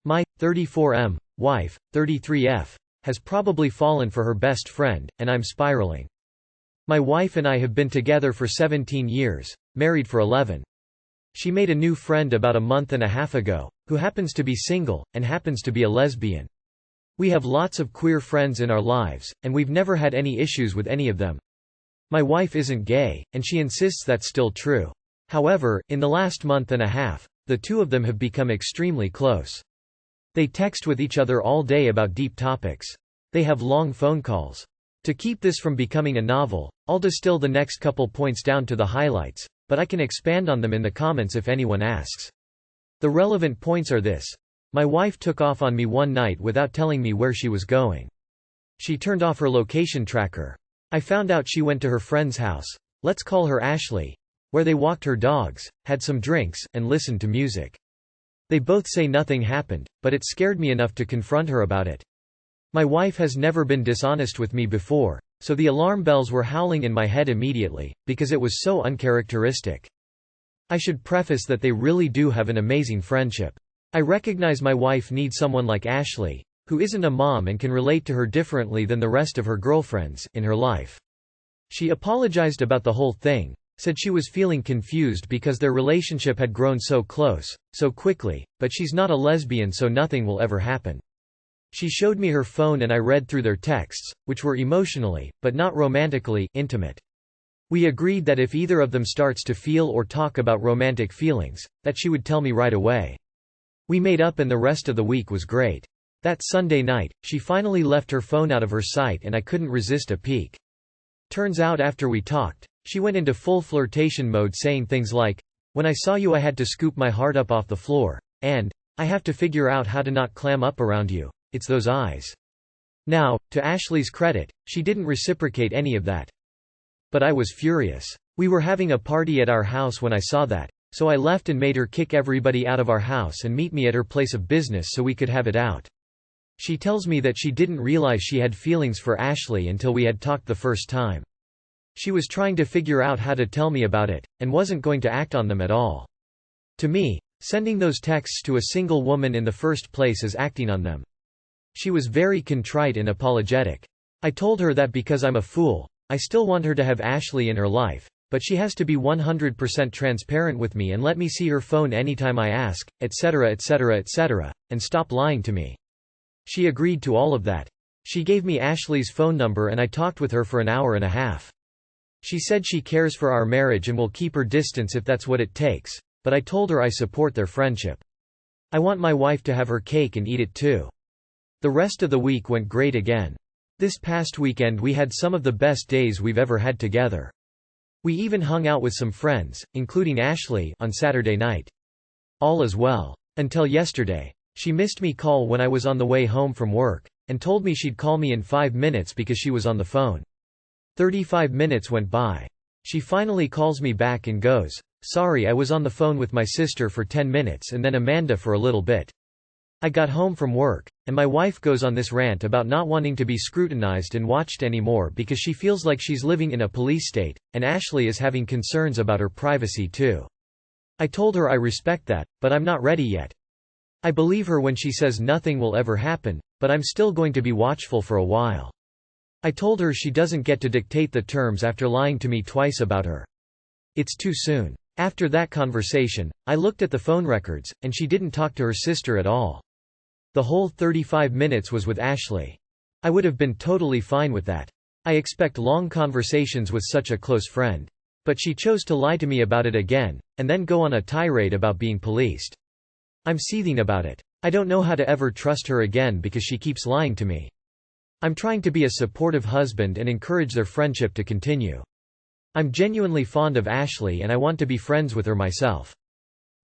My 34M wife, 33F, has probably fallen for her best friend, and I'm spiraling. My wife and I have been together for 17 years, married for 11. She made a new friend about a month and a half ago, who happens to be single, and happens to be a lesbian. We have lots of queer friends in our lives, and we've never had any issues with any of them. My wife isn't gay, and she insists that's still true. However, in the last month and a half, the two of them have become extremely close. They text with each other all day about deep topics. They have long phone calls. To keep this from becoming a novel, I'll distill the next couple points down to the highlights, but I can expand on them in the comments if anyone asks. The relevant points are this. My wife took off on me one night without telling me where she was going. She turned off her location tracker. I found out she went to her friend's house, let's call her Ashley, where they walked her dogs, had some drinks, and listened to music. They both say nothing happened, but it scared me enough to confront her about it. My wife has never been dishonest with me before, so the alarm bells were howling in my head immediately, because it was so uncharacteristic. I should preface that they really do have an amazing friendship. I recognize my wife needs someone like Ashley, who isn't a mom and can relate to her differently than the rest of her girlfriends, in her life. She apologized about the whole thing, said she was feeling confused because their relationship had grown so close, so quickly, but she's not a lesbian so nothing will ever happen. She showed me her phone and I read through their texts, which were emotionally, but not romantically, intimate. We agreed that if either of them starts to feel or talk about romantic feelings, that she would tell me right away. We made up and the rest of the week was great. That Sunday night, she finally left her phone out of her sight and I couldn't resist a peek. Turns out after we talked, she went into full flirtation mode saying things like, "When I saw you I had to scoop my heart up off the floor," and, "I have to figure out how to not clam up around you, it's those eyes." Now, to Ashley's credit, she didn't reciprocate any of that. But I was furious. We were having a party at our house when I saw that, so I left and made her kick everybody out of our house and meet me at her place of business so we could have it out. She tells me that she didn't realize she had feelings for Ashley until we had talked the first time. She was trying to figure out how to tell me about it, and wasn't going to act on them at all. To me, sending those texts to a single woman in the first place is acting on them. She was very contrite and apologetic. I told her that because I'm a fool, I still want her to have Ashley in her life, but she has to be 100% transparent with me and let me see her phone anytime I ask, etc., etc., etc., and stop lying to me. She agreed to all of that. She gave me Ashley's phone number and I talked with her for an hour and a half. She said she cares for our marriage and will keep her distance if that's what it takes, but I told her I support their friendship. I want my wife to have her cake and eat it too. The rest of the week went great again. This past weekend we had some of the best days we've ever had together. We even hung out with some friends, including Ashley, on Saturday night. All is well. Until yesterday. She missed me call when I was on the way home from work, and told me she'd call me in 5 minutes because she was on the phone. 35 minutes went by. She finally calls me back and goes, "Sorry, I was on the phone with my sister for 10 minutes and then Amanda for a little bit." I got home from work, and my wife goes on this rant about not wanting to be scrutinized and watched anymore because she feels like she's living in a police state, and Ashley is having concerns about her privacy too. I told her I respect that, but I'm not ready yet. I believe her when she says nothing will ever happen, but I'm still going to be watchful for a while. I told her she doesn't get to dictate the terms after lying to me twice about her. It's too soon. After that conversation, I looked at the phone records, and she didn't talk to her sister at all. The whole 35 minutes was with Ashley. I would have been totally fine with that. I expect long conversations with such a close friend. But she chose to lie to me about it again, and then go on a tirade about being policed. I'm seething about it. I don't know how to ever trust her again because she keeps lying to me. I'm trying to be a supportive husband and encourage their friendship to continue. I'm genuinely fond of Ashley and I want to be friends with her myself.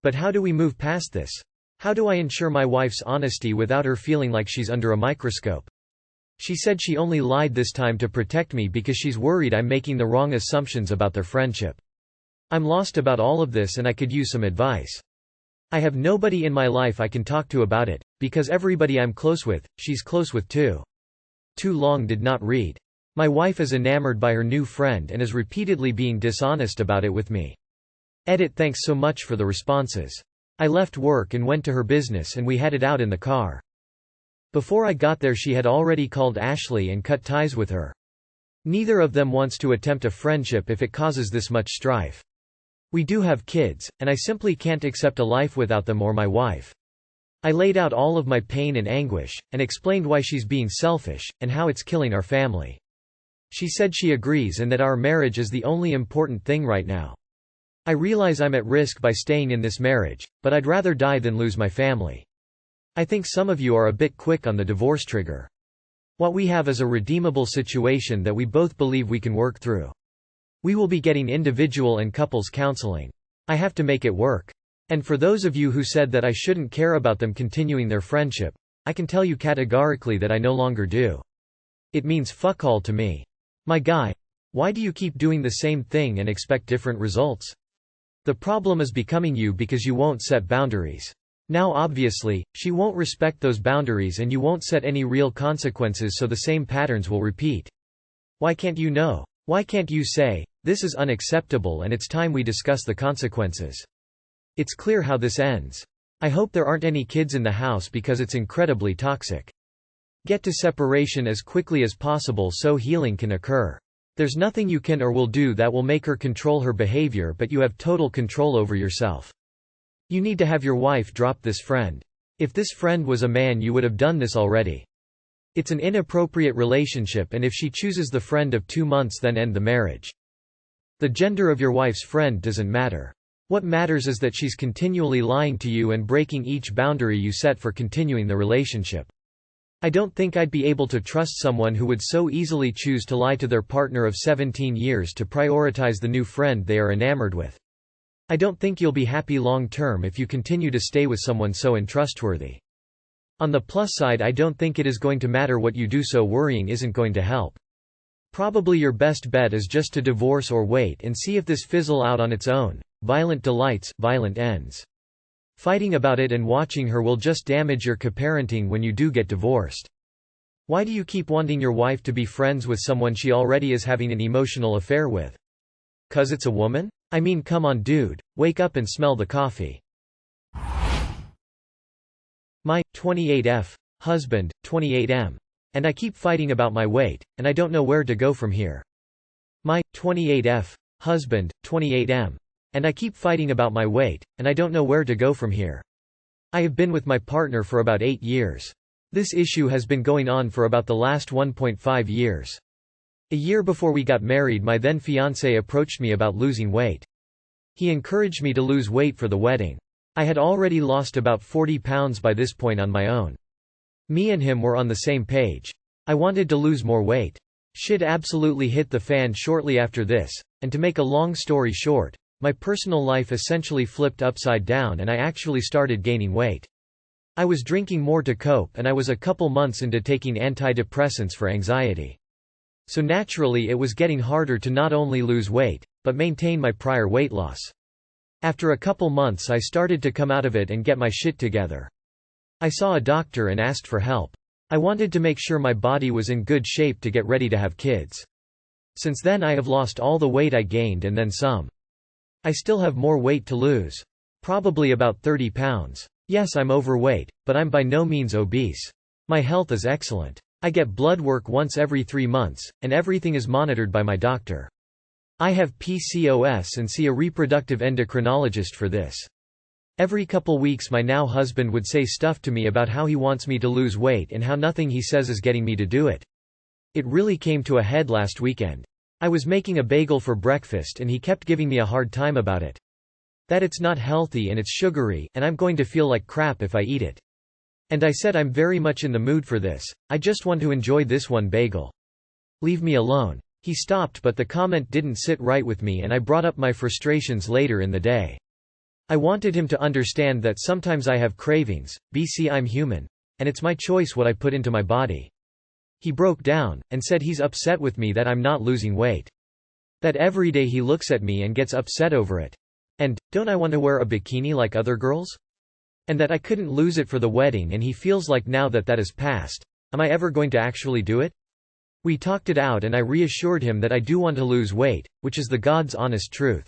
But how do we move past this? How do I ensure my wife's honesty without her feeling like she's under a microscope? She said she only lied this time to protect me because she's worried I'm making the wrong assumptions about their friendship. I'm lost about all of this and I could use some advice. I have nobody in my life I can talk to about it, because everybody I'm close with, she's close with too. Too long did not read. My wife is enamored by her new friend and is repeatedly being dishonest about it with me. Edit. Thanks so much for the responses. I left work and went to her business and we headed out in the car. Before I got there she had already called Ashley and cut ties with her. Neither of them wants to attempt a friendship if it causes this much strife. We do have kids, and I simply can't accept a life without them or my wife. I laid out all of my pain and anguish, and explained why she's being selfish, and how it's killing our family. She said she agrees and that our marriage is the only important thing right now. I realize I'm at risk by staying in this marriage, but I'd rather die than lose my family. I think some of you are a bit quick on the divorce trigger. What we have is a redeemable situation that we both believe we can work through. We will be getting individual and couples counseling. I have to make it work. And for those of you who said that I shouldn't care about them continuing their friendship, I can tell you categorically that I no longer do. It means fuck all to me. My guy, why do you keep doing the same thing and expect different results? The problem is becoming you because you won't set boundaries. Now obviously, she won't respect those boundaries and you won't set any real consequences, so the same patterns will repeat. Why can't you know? Why can't you say, this is unacceptable and it's time we discuss the consequences? It's clear how this ends. I hope there aren't any kids in the house because it's incredibly toxic. Get to separation as quickly as possible so healing can occur. There's nothing you can or will do that will make her control her behavior, but you have total control over yourself. You need to have your wife drop this friend. If this friend was a man you would have done this already. It's an inappropriate relationship, and if she chooses the friend of 2 months then end the marriage. The gender of your wife's friend doesn't matter. What matters is that she's continually lying to you and breaking each boundary you set for continuing the relationship. I don't think I'd be able to trust someone who would so easily choose to lie to their partner of 17 years to prioritize the new friend they are enamored with. I don't think you'll be happy long term if you continue to stay with someone so untrustworthy. On the plus side, I don't think it is going to matter what you do, so worrying isn't going to help. Probably your best bet is just to divorce or wait and see if this fizzle out on its own. Violent delights, violent ends. Fighting about it and watching her will just damage your co-parenting when you do get divorced. Why do you keep wanting your wife to be friends with someone she already is having an emotional affair with? 'Cause it's a woman? I mean, come on dude, wake up and smell the coffee. My 28F husband, 28M. And I keep fighting about my weight, and I don't know where to go from here. My 28F husband, 28M. And I keep fighting about my weight, and I don't know where to go from here. I have been with my partner for about 8 years. This issue has been going on for about the last 1.5 years. A year before we got married, my then fiancé approached me about losing weight. He encouraged me to lose weight for the wedding. I had already lost about 40 pounds by this point on my own. Me and him were on the same page. I wanted to lose more weight. Shit absolutely hit the fan shortly after this, and to make a long story short, my personal life essentially flipped upside down and I actually started gaining weight. I was drinking more to cope, and I was a couple months into taking antidepressants for anxiety. So naturally it was getting harder to not only lose weight, but maintain my prior weight loss. After a couple months I started to come out of it and get my shit together. I saw a doctor and asked for help. I wanted to make sure my body was in good shape to get ready to have kids. Since then I have lost all the weight I gained and then some. I still have more weight to lose. Probably about 30 pounds. Yes, I'm overweight, but I'm by no means obese. My health is excellent. I get blood work once every 3 months, and everything is monitored by my doctor. I have PCOS and see a reproductive endocrinologist for this. Every couple weeks my now husband would say stuff to me about how he wants me to lose weight and how nothing he says is getting me to do it. It really came to a head last weekend. I was making a bagel for breakfast and he kept giving me a hard time about it. That it's not healthy and it's sugary, and I'm going to feel like crap if I eat it. And I said I'm very much in the mood for this, I just want to enjoy this one bagel. Leave me alone. He stopped, but the comment didn't sit right with me and I brought up my frustrations later in the day. I wanted him to understand that sometimes I have cravings, BC I'm human. And it's my choice what I put into my body. He broke down, and said he's upset with me that I'm not losing weight. That every day he looks at me and gets upset over it. And, don't I want to wear a bikini like other girls? And that I couldn't lose it for the wedding, and he feels like now that that is past, am I ever going to actually do it? We talked it out and I reassured him that I do want to lose weight, which is the God's honest truth.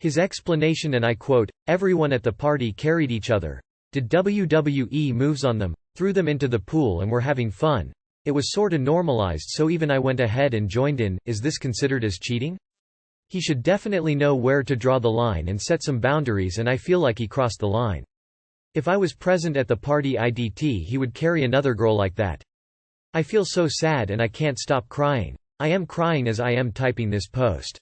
His explanation, and I quote, "Everyone at the party carried each other, did WWE moves on them, threw them into the pool and were having fun. It was sorta normalized, so even I went ahead and joined in. Is this considered as cheating? He should definitely know where to draw the line and set some boundaries, and I feel like he crossed the line. If I was present at the party IDT, he would carry another girl like that. I feel so sad and I can't stop crying. I am crying as I am typing this post.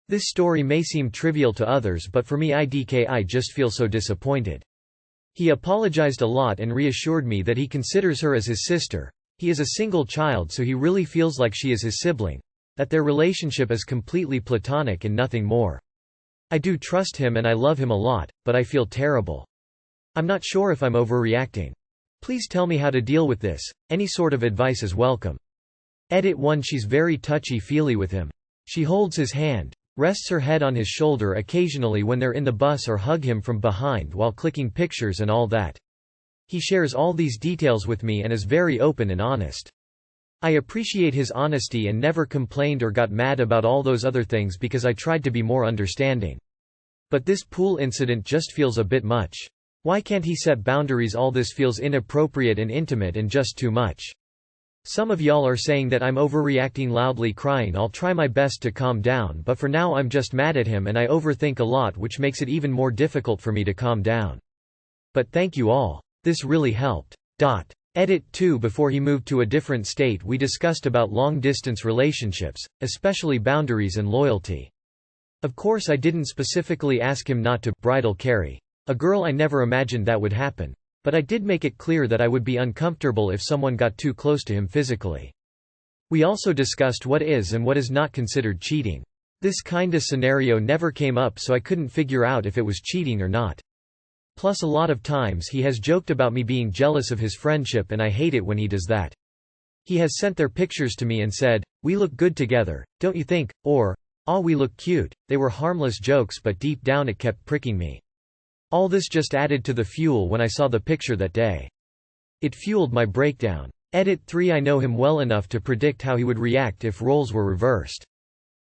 This story may seem trivial to others, but for me IDK, I just feel so disappointed. He apologized a lot and reassured me that he considers her as his sister. He is a single child, so he really feels like she is his sibling, that their relationship is completely platonic and nothing more. I do trust him and I love him a lot, but I feel terrible. I'm not sure if I'm overreacting. Please tell me how to deal with this. Any sort of advice is welcome." Edit 1. She's very touchy-feely with him. She holds his hand, rests her head on his shoulder occasionally when they're in the bus, or hug him from behind while clicking pictures and all that. He shares all these details with me and is very open and honest. I appreciate his honesty and never complained or got mad about all those other things because I tried to be more understanding. But this pool incident just feels a bit much. Why can't he set boundaries? All this feels inappropriate and intimate and just too much. Some of y'all are saying that I'm overreacting, loudly crying. I'll try my best to calm down, but for now I'm just mad at him and I overthink a lot, which makes it even more difficult for me to calm down. But thank you all. This really helped. Edit 2. Before he moved to a different state, we discussed about long-distance relationships, especially boundaries and loyalty. Of course I didn't specifically ask him not to bridal Carrie, a girl I never imagined that would happen. But I did make it clear that I would be uncomfortable if someone got too close to him physically. We also discussed what is and what is not considered cheating. This kinda scenario never came up, so I couldn't figure out if it was cheating or not. Plus a lot of times he has joked about me being jealous of his friendship, and I hate it when he does that. He has sent their pictures to me and said, "We look good together, don't you think?" or, "Aw, we look cute." They were harmless jokes, but deep down it kept pricking me. All this just added to the fuel when I saw the picture that day. It fueled my breakdown. Edit 3. I know him well enough to predict how he would react if roles were reversed.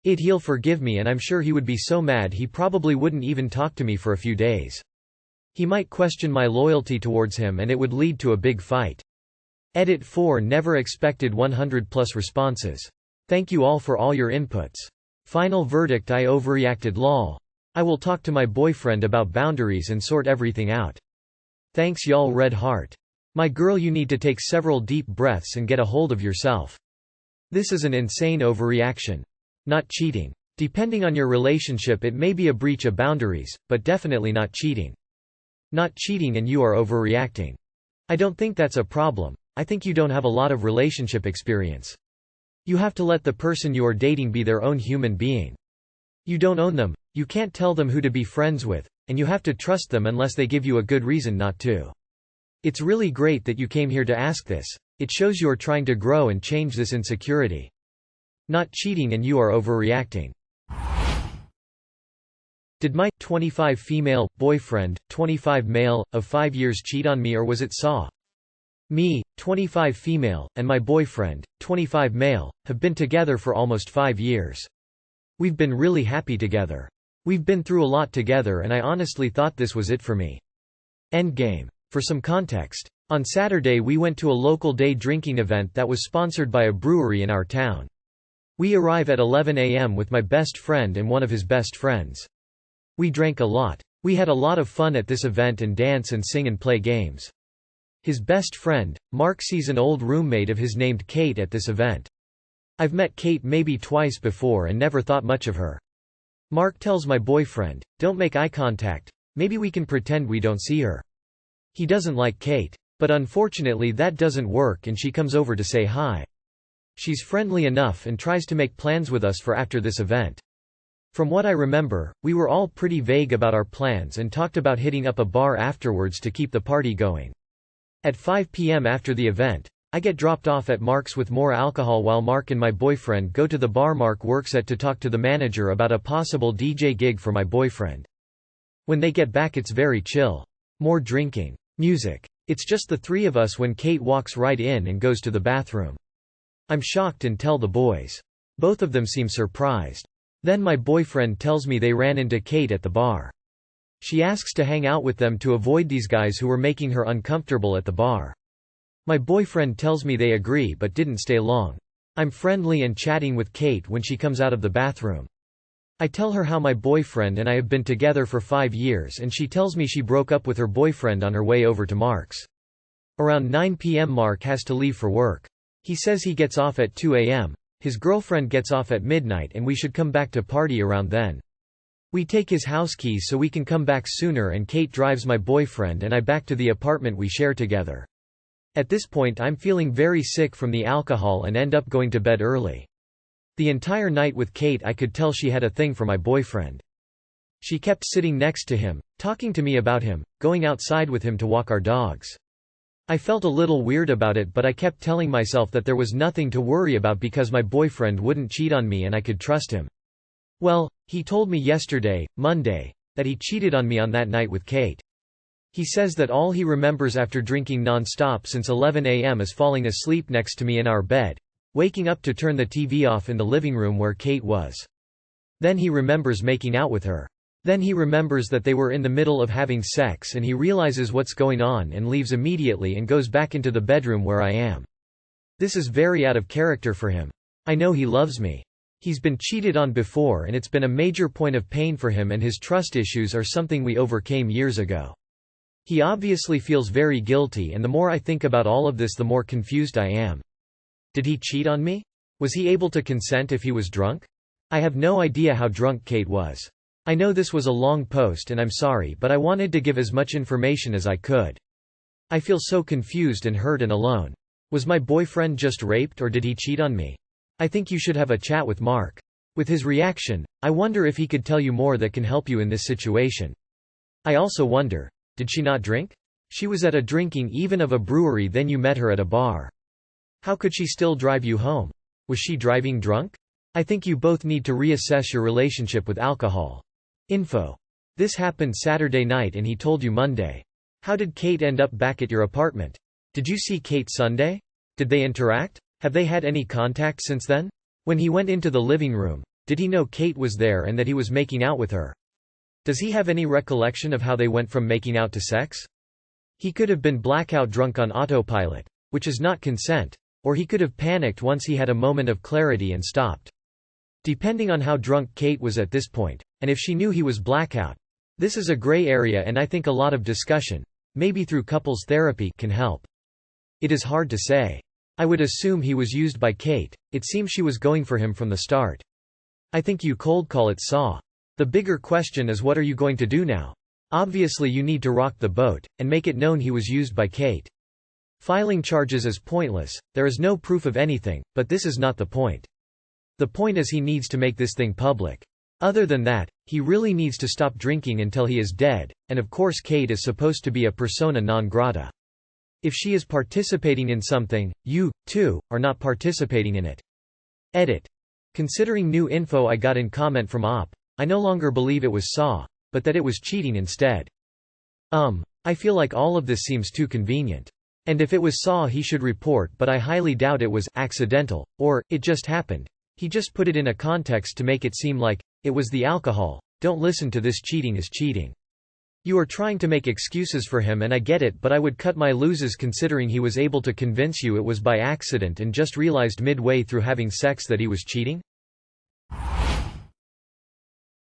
He'll forgive me, and I'm sure he would be so mad he probably wouldn't even talk to me for a few days. He might question my loyalty towards him and it would lead to a big fight. Edit 4. Never expected 100+ responses. Thank you all for all your inputs. Final verdict: I overreacted, lol. I will talk to my boyfriend about boundaries and sort everything out. Thanks y'all. Red heart. My girl, you need to take several deep breaths and get a hold of yourself. This is an insane overreaction. Not cheating. Depending on your relationship it may be a breach of boundaries, but definitely not cheating. Not cheating and you are overreacting. I don't think that's a problem. I think you don't have a lot of relationship experience. You have to let the person you are dating be their own human being. You don't own them, you can't tell them who to be friends with, and you have to trust them unless they give you a good reason not to. It's really great that you came here to ask this. It shows you are trying to grow and change this insecurity. Not cheating and you are overreacting. Did my 25 female boyfriend, 25 male, of 5 years cheat on me, or was it SAW? Me, 25 female, and my boyfriend, 25 male, have been together for almost 5 years. We've been really happy together. We've been through a lot together and I honestly thought this was it for me. Endgame. For some context, on Saturday we went to a local day drinking event that was sponsored by a brewery in our town. We arrive at 11 a.m. with my best friend and one of his best friends. We drank a lot. We had a lot of fun at this event and dance and sing and play games. His best friend, Mark, sees an old roommate of his named Kate at this event. I've met Kate maybe twice before and never thought much of her. Mark tells my boyfriend, "Don't make eye contact, maybe we can pretend we don't see her." He doesn't like Kate. But unfortunately that doesn't work and she comes over to say hi. She's friendly enough and tries to make plans with us for after this event. From what I remember, we were all pretty vague about our plans and talked about hitting up a bar afterwards to keep the party going. At 5 p.m. after the event, I get dropped off at Mark's with more alcohol while Mark and my boyfriend go to the bar Mark works at to talk to the manager about a possible DJ gig for my boyfriend. When they get back it's very chill. More drinking. Music. It's just the three of us when Kate walks right in and goes to the bathroom. I'm shocked and tell the boys. Both of them seem surprised. Then my boyfriend tells me they ran into Kate at the bar. She asks to hang out with them to avoid these guys who were making her uncomfortable at the bar. My boyfriend tells me they agree but didn't stay long. I'm friendly and chatting with Kate when she comes out of the bathroom. I tell her how my boyfriend and I have been together for 5 years and she tells me she broke up with her boyfriend on her way over to Mark's. Around 9 p.m. Mark has to leave for work. He says he gets off at 2 a.m. His girlfriend gets off at midnight and we should come back to party around then. We take his house keys so we can come back sooner and Kate drives my boyfriend and I back to the apartment we share together. At this point I'm feeling very sick from the alcohol and end up going to bed early. The entire night with Kate I could tell she had a thing for my boyfriend. She kept sitting next to him, talking to me about him, going outside with him to walk our dogs. I felt a little weird about it but I kept telling myself that there was nothing to worry about because my boyfriend wouldn't cheat on me and I could trust him. Well, he told me yesterday, Monday, that he cheated on me on that night with Kate. He says that all he remembers after drinking non-stop since 11 a.m. is falling asleep next to me in our bed, waking up to turn the TV off in the living room where Kate was. Then he remembers making out with her. Then he remembers that they were in the middle of having sex and he realizes what's going on and leaves immediately and goes back into the bedroom where I am. This is very out of character for him. I know he loves me. He's been cheated on before and it's been a major point of pain for him and his trust issues are something we overcame years ago. He obviously feels very guilty and the more I think about all of this the more confused I am. Did he cheat on me? Was he able to consent if he was drunk? I have no idea how drunk Kate was. I know this was a long post and I'm sorry but I wanted to give as much information as I could. I feel so confused and hurt and alone. Was my boyfriend just raped or did he cheat on me? I think you should have a chat with Mark. With his reaction, I wonder if he could tell you more that can help you in this situation. I also wonder, did she not drink? She was at a drinking even of a brewery then you met her at a bar. How could she still drive you home? Was she driving drunk? I think you both need to reassess your relationship with alcohol. Info. This happened Saturday night and he told you Monday. How did Kate end up back at your apartment? Did you see Kate Sunday? Did they interact? Have they had any contact since then? When he went into the living room, did he know Kate was there and that he was making out with her? Does he have any recollection of how they went from making out to sex? He could have been blackout drunk on autopilot, which is not consent, or he could have panicked once he had a moment of clarity and stopped. Depending on how drunk Kate was at this point, and if she knew he was blackout. This is a gray area and I think a lot of discussion, maybe through couples therapy, can help. It is hard to say. I would assume he was used by Kate. It seems she was going for him from the start. I think you cold call it saw. The bigger question is what are you going to do now? Obviously you need to rock the boat, and make it known he was used by Kate. Filing charges is pointless, there is no proof of anything, but this is not the point. The point is he needs to make this thing public. Other than that, he really needs to stop drinking until he is dead, and of course Kate is supposed to be a persona non grata. If she is participating in something, you, too, are not participating in it. Edit. Considering new info I got in comment from Op, I no longer believe it was Saw, but that it was cheating instead. I feel like all of this seems too convenient. And if it was Saw he should report but I highly doubt it was accidental, or, it just happened. He just put it in a context to make it seem like, it was the alcohol, don't listen to this cheating is cheating. You are trying to make excuses for him and I get it but I would cut my losses considering he was able to convince you it was by accident and just realized midway through having sex that he was cheating?